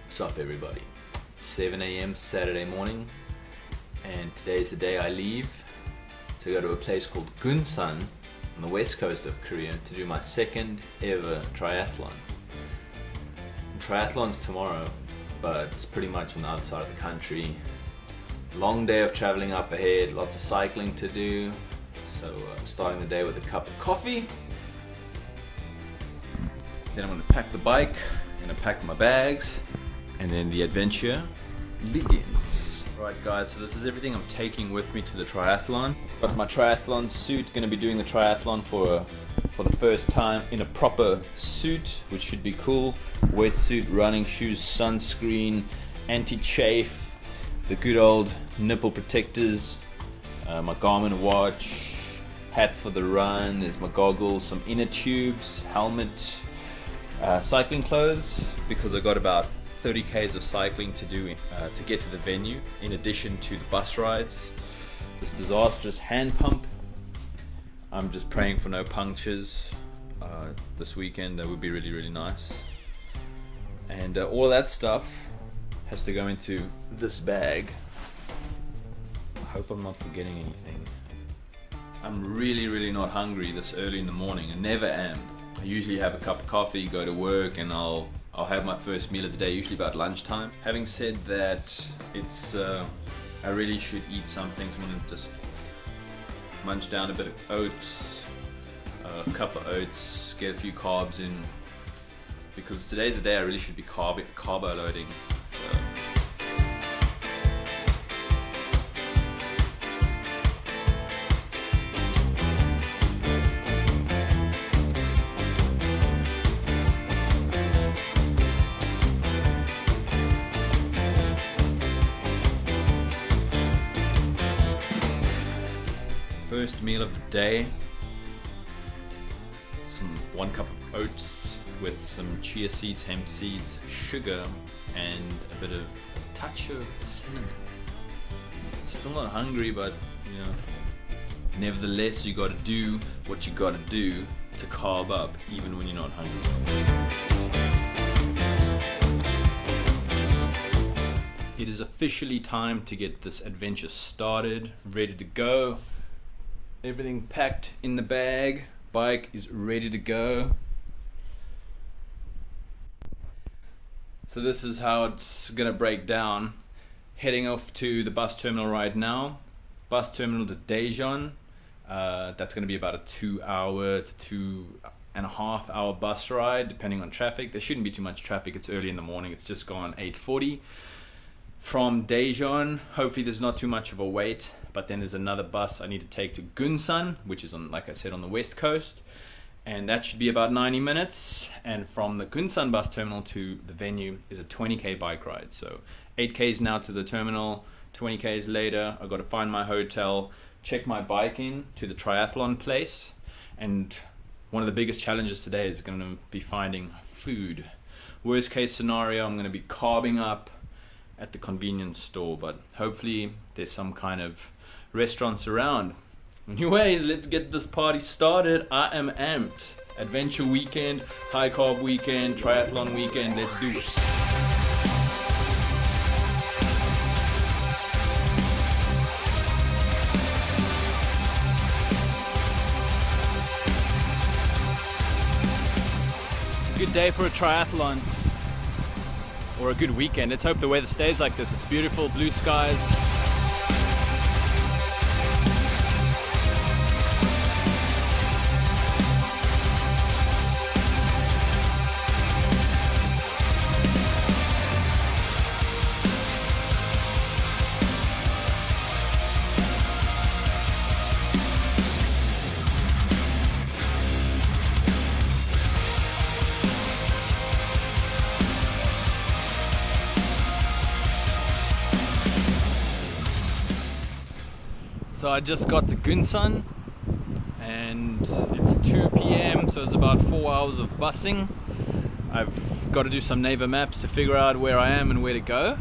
What's up everybody? 7 a.m. Saturday morning, and today's the day I leave to go to a place called Gunsan on the west coast of Korea to do my second ever triathlon. And triathlon's tomorrow, but it's pretty much on the outside of the country. Long day of traveling up ahead, lots of cycling to do, so starting the day with a cup of coffee. Then I'm going to pack the bike, I'm going to pack my bags, and then the adventure begins. Right guys, so this is everything I'm taking with me to the triathlon. Got my triathlon suit, going to be doing the triathlon for the first time in a proper suit, which should be cool. Wetsuit, running shoes, sunscreen, anti-chafe, the good old nipple protectors, my Garmin watch, hat for the run, there's my goggles, some inner tubes, helmet, cycling clothes, because I got about 30 k's of cycling to do to get to the venue, in addition to the bus rides. This disastrous hand pump, I'm just praying for no punctures this weekend. That would be really nice. And all of that stuff has to go into this bag. I hope I'm not forgetting anything. I'm really not hungry this early in the morning. I never am. I usually have a cup of coffee, go to work, and I'll have my first meal of the day, usually about lunchtime. Having said that, it's I really should eat something, so I'm gonna just munch down a bit of oats, a cup of oats, get a few carbs in, because today's the day I really should be carbo loading. So. First meal of the day, one cup of oats with some chia seeds, hemp seeds, sugar, and a bit of touch of cinnamon. Still not hungry, but you know, nevertheless you gotta do what you gotta do to carb up even when you're not hungry. It is officially time to get this adventure started, ready to go. Everything packed in the bag, bike is ready to go. So this is how it's gonna break down. Heading off to the bus terminal right now. Bus terminal to Daejeon. That's gonna be about a 2 to 2.5 hour bus ride, depending on traffic. There shouldn't be too much traffic, it's early in the morning, it's just gone 8:40. From Daejeon, hopefully there's not too much of a wait, but then there's another bus I need to take to Gunsan, which is on, like I said, on the west coast, and that should be about 90 minutes. And from the Gunsan bus terminal to the venue is a 20k bike ride. So 8k's now to the terminal, 20k's later. I've got to find my hotel, check my bike in to the triathlon place, and one of the biggest challenges today is going to be finding food. Worst case scenario, I'm going to be carbing up at the convenience store, but hopefully there's some kind of restaurants around. Anyways, let's get this party started. I am amped. Adventure weekend, high carb weekend, triathlon weekend, let's do it. It's a good day for a triathlon. Or a good weekend. Let's hope the weather stays like this. It's beautiful, blue skies. So I just got to Gunsan and it's 2 p.m. so it's about 4 hours of busing. I've got to do some Naver maps to figure out where I am and where to go,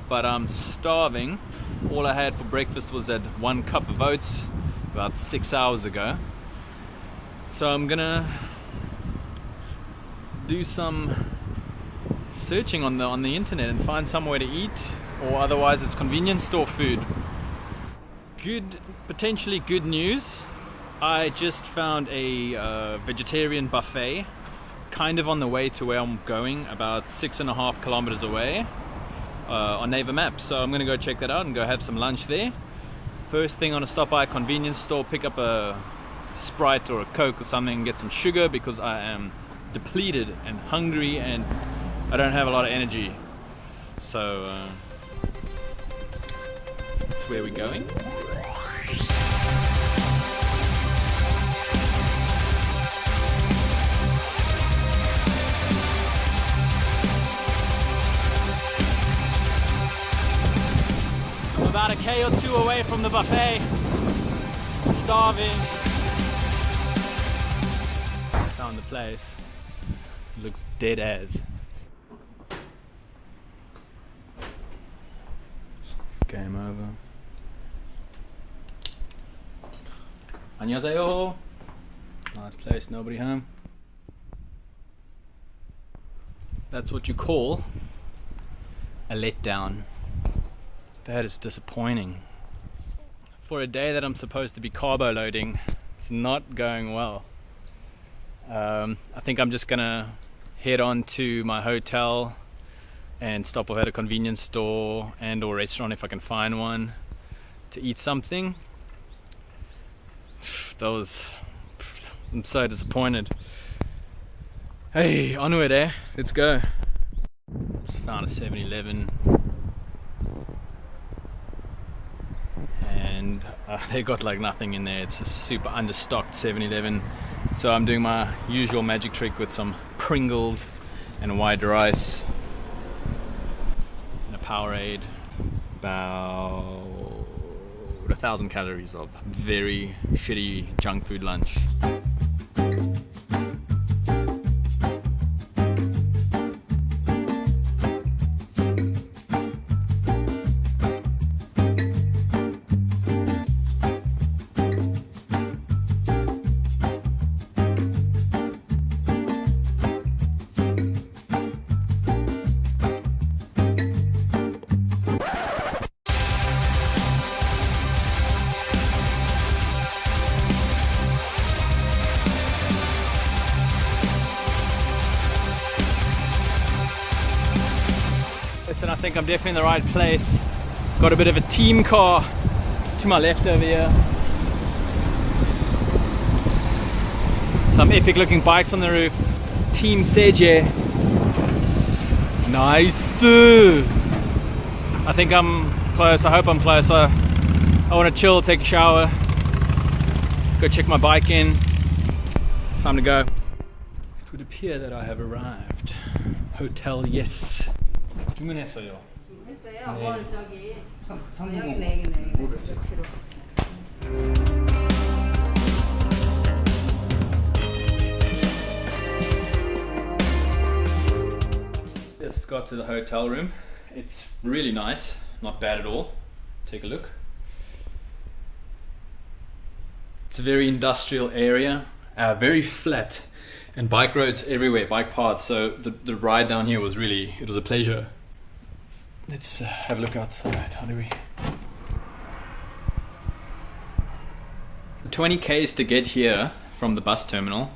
but I'm starving. All I had for breakfast was that 1 cup of oats about 6 hours ago. So I'm gonna do some searching on the internet and find somewhere to eat, or otherwise it's convenience store food. Potentially good news. I just found a vegetarian buffet kind of on the way to where I'm going, about 6.5 kilometers away, on Naver Maps. So I'm gonna go check that out and go have some lunch there. First thing, I'm gonna stop by a convenience store, pick up a Sprite or a Coke or something and get some sugar, because I am depleted and hungry and I don't have a lot of energy. So that's where we're going. I'm about a K or two away from the buffet. Starving. Found the place. It looks dead as. Game over. 안녕하세요. Nice place, nobody home. That's what you call a letdown. That is disappointing. For a day that I'm supposed to be carbo loading, it's not going well. I think I'm just gonna head on to my hotel and stop off at a convenience store and or restaurant if I can find one to eat something. I'm so disappointed. Hey, onward eh? Let's go. Just found a 7-Eleven and they got like nothing in there. It's a super understocked 7-Eleven. So I'm doing my usual magic trick with some Pringles and white rice and a Powerade. About 1,000 calories of very shitty junk food lunch. Listen, I think I'm definitely in the right place. Got a bit of a team car to my left over here. Some epic looking bikes on the roof. Team Seje. Nice. I think I'm close. I hope I'm close. I want to chill, take a shower, go check my bike in. Time to go. It would appear that I have arrived. Hotel, yes. 주문했어요. 했어요? 네. 뭘 저기 여기 네. 네. Just got to the hotel room. It's really nice, not bad at all. Take a look. It's a very industrial area, very flat, and bike roads everywhere, bike paths. So the ride down here was it was a pleasure. Let's have a look outside. How do we? 20 Ks to get here from the bus terminal,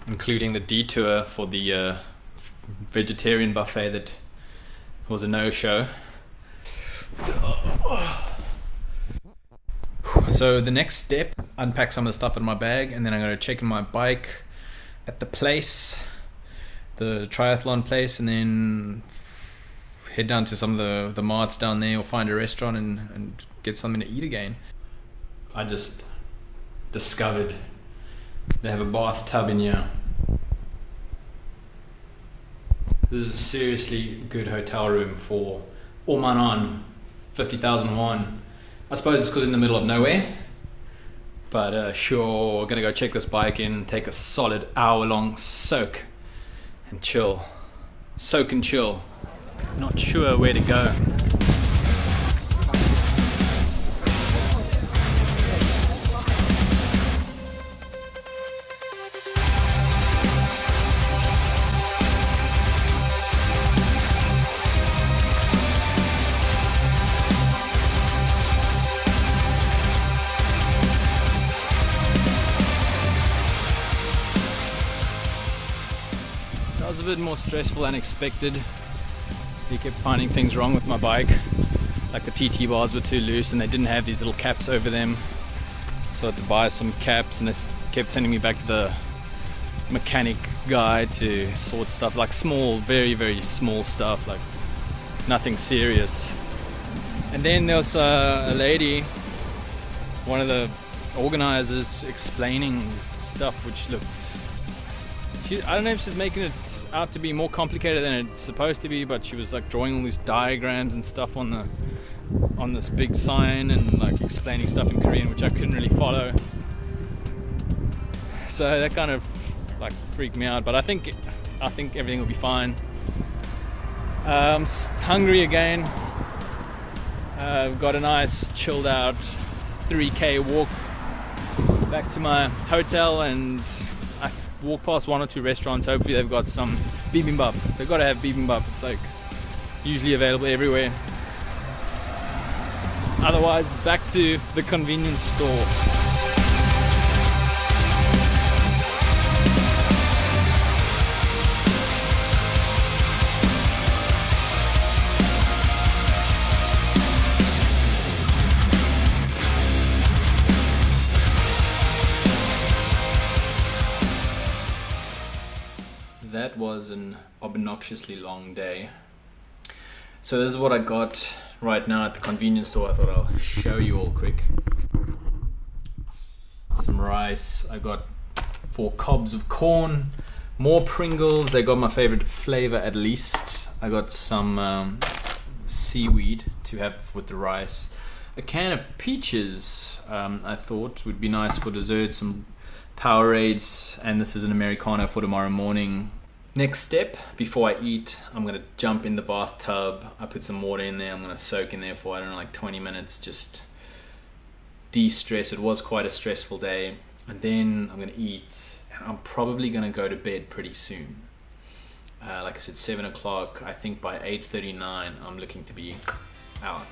including the detour for the vegetarian buffet that was a no-show. So the next step, unpack some of the stuff in my bag, and then I'm going to check in my bike at the place, the triathlon place, and then head down to some of the marts down there, or find a restaurant and get something to eat again. I just discovered they have a bathtub in here. This is a seriously good hotel room for Omanon, 50,000 won. I suppose it's because in the middle of nowhere, but sure, gonna go check this bike in, take a solid hour-long soak and chill. Soak and chill. Not sure where to go. That was a bit more stressful than expected. He kept finding things wrong with my bike, like the TT bars were too loose and they didn't have these little caps over them, so I had to buy some caps, and they kept sending me back to the mechanic guy to sort stuff, like small, very very small stuff, like nothing serious. And then there was a lady, one of the organizers, explaining stuff which looked, I don't know if she's making it out to be more complicated than it's supposed to be, but she was like drawing all these diagrams and stuff on this big sign and like explaining stuff in Korean which I couldn't really follow. So that kind of like freaked me out, but I think everything will be fine. I'm hungry again. I've got a nice chilled out 3k walk back to my hotel, and I walk past one or two restaurants. Hopefully they've got some bibimbap. They've got to have bibimbap. It's like usually available everywhere. Otherwise it's back to the convenience store. That was an obnoxiously long day. So this is what I got right now at the convenience store. I thought I'll show you all quick. Some rice. I got 4 cobs of corn, more Pringles. They got my favorite flavor at least. I got some seaweed to have with the rice. A can of peaches I thought would be nice for dessert. Some Powerades, and this is an Americano for tomorrow morning. Next step, before I eat, I'm going to jump in the bathtub. I put some water in there. I'm going to soak in there for, I don't know, like 20 minutes, just de-stress. It was quite a stressful day. And then I'm going to eat, and I'm probably going to go to bed pretty soon. Like I said, 7 o'clock. I think by 8:39 I'm looking to be out.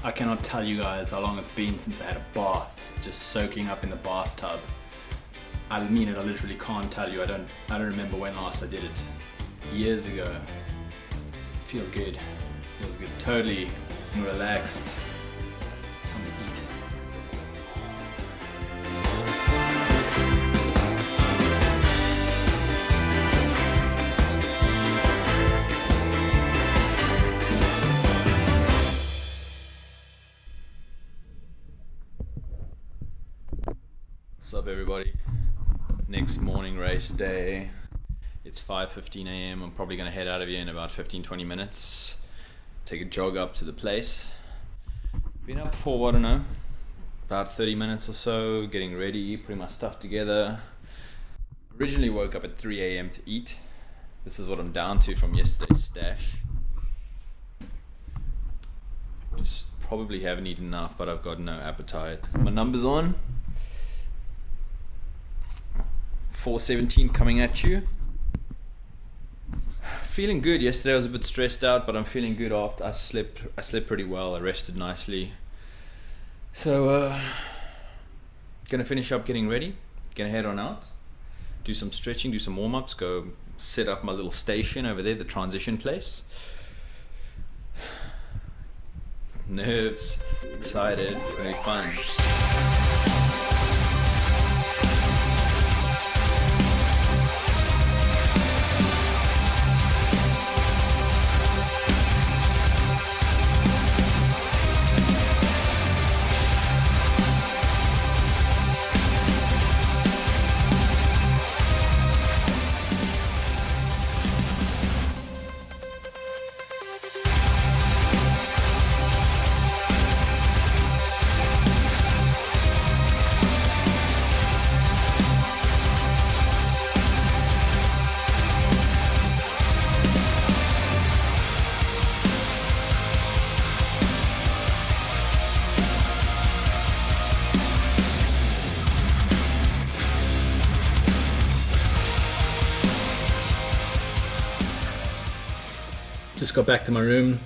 I cannot tell you guys how long it's been since I had a bath. Just soaking up in the bathtub. I mean it, I literally can't tell you. I don't remember when last I did it. Years ago. Feels good. Feels good. Totally relaxed. Time to eat. What's up everybody? Next morning race day. It's 5:15 a.m. I'm probably going to head out of here in about 15-20 minutes. Take a jog up to the place. Been up for, I don't know, about 30 minutes or so, getting ready, putting my stuff together. Originally woke up at 3 a.m. to eat. This is what I'm down to from yesterday's stash. Just probably haven't eaten enough, but I've got no appetite. My number's on. 4:17 coming at you. Feeling good. Yesterday I was a bit stressed out, but I'm feeling good after I slept pretty well. I rested nicely. So gonna finish up getting ready, gonna head on out, do some stretching, do some warm-ups, go set up my little station over there, the transition place. Nerves, excited, it's gonna be fun. Just got back to my room.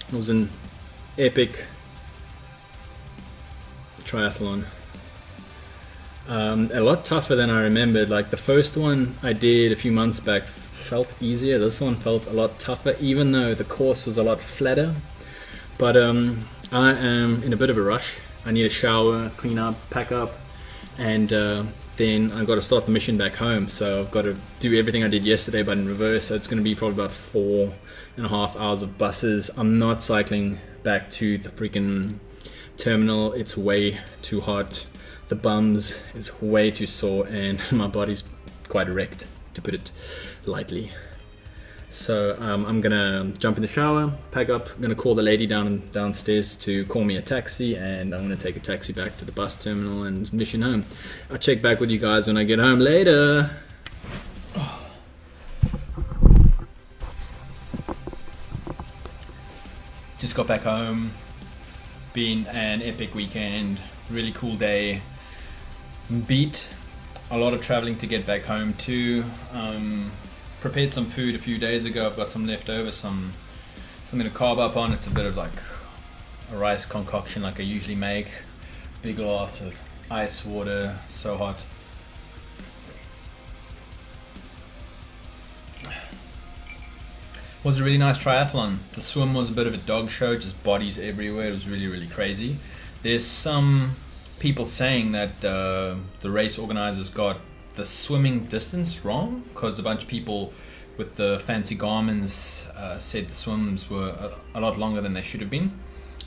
It was an epic triathlon. A lot tougher than I remembered. Like the first one I did a few months back felt easier. This one felt a lot tougher, even though the course was a lot flatter. But I am in a bit of a rush. I need a shower, clean up, pack up, and then I've got to start the mission back home. So I've got to do everything I did yesterday, but in reverse. So it's going to be probably about 4.5 hours of buses. I'm not cycling back to the freaking terminal. It's way too hot. The bums is way too sore, and my body's quite wrecked, to put it lightly. So I'm gonna jump in the shower, pack up. I'm gonna call the lady downstairs to call me a taxi, and I'm gonna take a taxi back to the bus terminal and mission home. I'll check back with you guys when I get home later. Just got back home. Been an epic weekend. Really cool day. Beat a lot of traveling to get back home too. Prepared some food a few days ago. I've got some left over, something to carb up on. It's a bit of like a rice concoction like I usually make. Big glass of ice water, so hot. Was a really nice triathlon. The swim was a bit of a dog show, just bodies everywhere. It was really, really crazy. There's some people saying that the race organizers got the swimming distance wrong, because a bunch of people with the fancy Garmin's said the swims were a lot longer than they should have been,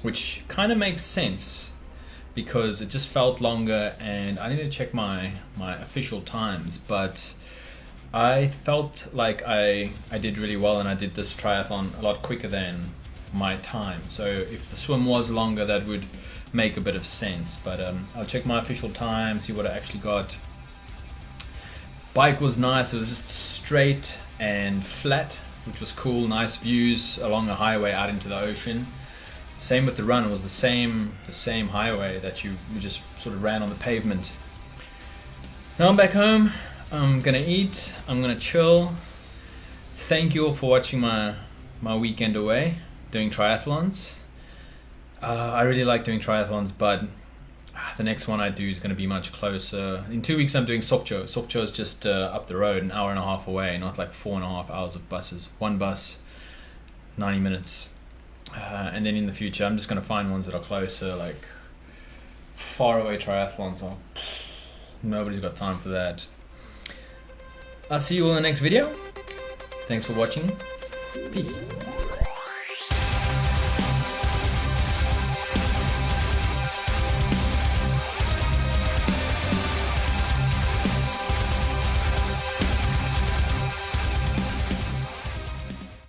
which kind of makes sense because it just felt longer, and I need to check my official times, but I felt like I did really well, and I did this triathlon a lot quicker than my time. So if the swim was longer, that would make a bit of sense, but I'll check my official time, see what I actually got. Bike was nice. It was just straight and flat, which was cool. Nice views along a highway out into the ocean. Same with the run. It was the same highway that you just sort of ran on the pavement. Now I'm back home. I'm gonna eat. I'm gonna chill. Thank you all for watching my weekend away doing triathlons. I really like doing triathlons, but the next one I do is going to be much closer. In 2 weeks I'm doing Sokcho. Sokcho is just up the road, an hour and a half away, not like 4.5 hours of buses. One bus, 90 minutes. And then in the future I'm just going to find ones that are closer, like far away triathlons. Oh, nobody's got time for that. I'll see you all in the next video. Thanks for watching. Peace.